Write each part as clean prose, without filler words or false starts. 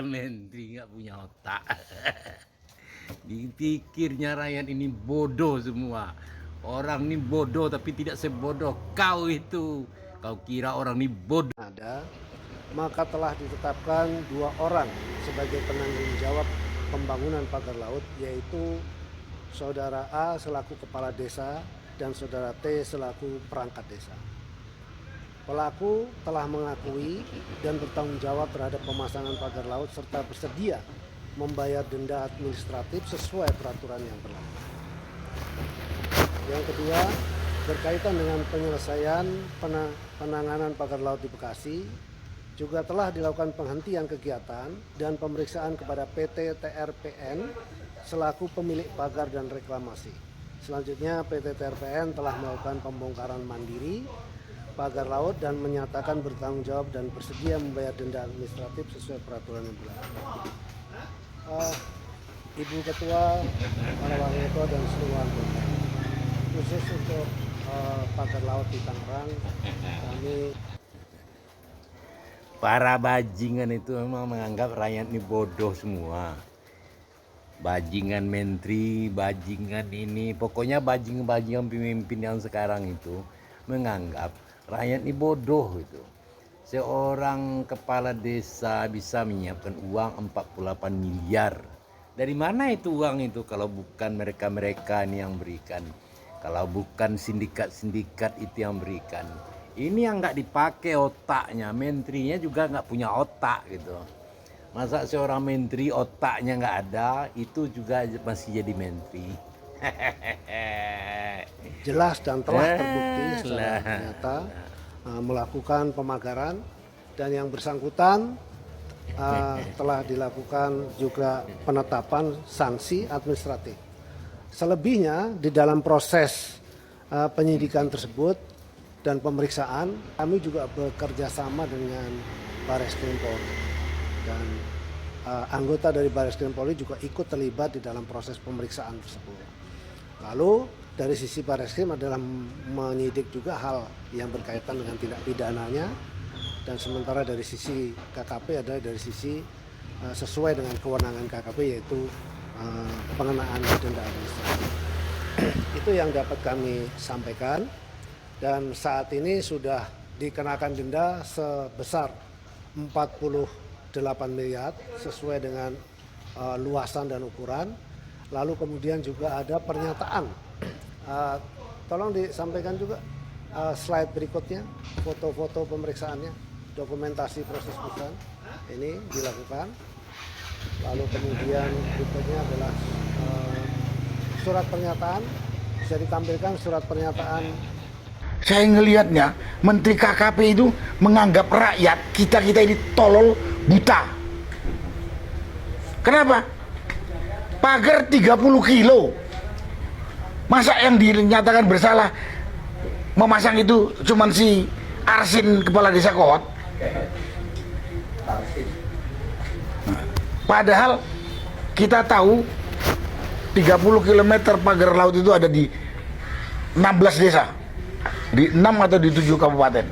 Menteri nggak punya otak. Dipikirnya rakyat ini bodoh semua. Orang ini bodoh tapi tidak sebodoh kau itu. Kau kira orang ini bodoh. Ada, maka telah ditetapkan 2 orang sebagai penanggung jawab pembangunan pagar laut, yaitu Saudara A selaku kepala desa dan Saudara T selaku perangkat desa. Pelaku telah mengakui dan bertanggung jawab terhadap pemasangan pagar laut serta bersedia membayar denda administratif sesuai peraturan yang berlaku. Yang kedua, berkaitan dengan penyelesaian penanganan pagar laut di Bekasi, juga telah dilakukan penghentian kegiatan dan pemeriksaan kepada PT TRPN selaku pemilik pagar dan reklamasi. Selanjutnya PT TRPN telah melakukan pembongkaran mandiri pagar laut dan menyatakan bertanggung jawab dan bersedia membayar denda administratif sesuai peraturan yang berlaku. Ibu Ketua, para Wakil Ketua dan seluruh anggota, khusus untuk pagar laut di Tangerang, kami Para bajingan itu memang menganggap rakyat ini bodoh semua. Bajingan menteri, bajingan ini, pokoknya bajingan pemimpin yang sekarang itu menganggap rakyat ini bodoh itu. Seorang kepala desa bisa menyiapkan uang 48 miliar. Dari mana itu uang itu kalau bukan mereka-mereka ini yang berikan? Kalau bukan sindikat-sindikat itu yang berikan. Ini yang nggak dipakai otaknya, menterinya juga nggak punya otak gitu. Masa seorang menteri otaknya nggak ada, itu juga masih jadi menteri. jelas dan telah terbukti secara nyata melakukan pemagaran, dan yang bersangkutan telah dilakukan juga penetapan sanksi administratif. Selebihnya di dalam proses penyidikan tersebut dan pemeriksaan, kami juga bekerja sama dengan Barreskrim Polri, dan anggota dari Barreskrim Polri juga ikut terlibat di dalam proses pemeriksaan tersebut. Lalu dari sisi Barreskrim adalah menyidik juga hal yang berkaitan dengan tindak pidananya, dan sementara dari sisi KKP adalah dari sisi sesuai dengan kewenangan KKP, yaitu pengenaan denda administratif. Itu yang dapat kami sampaikan. Dan saat ini sudah dikenakan denda sebesar 48 miliar sesuai dengan luasan dan ukuran. Lalu kemudian juga ada pernyataan. Tolong disampaikan juga slide berikutnya, foto-foto pemeriksaannya, dokumentasi proses perusahaan ini dilakukan. Lalu kemudian berikutnya adalah surat pernyataan, bisa ditampilkan surat pernyataan. Saya ngelihatnya Menteri KKP itu menganggap rakyat kita ini tolol buta. Kenapa? Pagar 30 kilo. Masa yang dinyatakan bersalah memasang itu cuman si Arsin, kepala desa Kohot? Padahal kita tahu 30 km pagar laut itu ada di 16 desa. Di 6 atau di 7 kabupaten.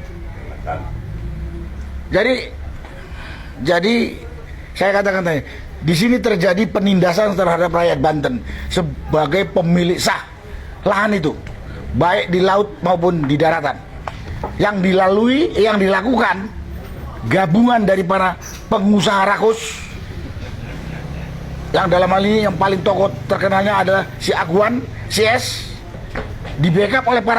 Jadi saya katakan tadi, di sini terjadi penindasan terhadap rakyat Banten sebagai pemilik sah lahan itu, baik di laut maupun di daratan. Yang dilakukan gabungan dari para pengusaha rakus, yang dalam hal ini yang paling tokoh terkenalnya adalah si Agwan, si S, di backup oleh para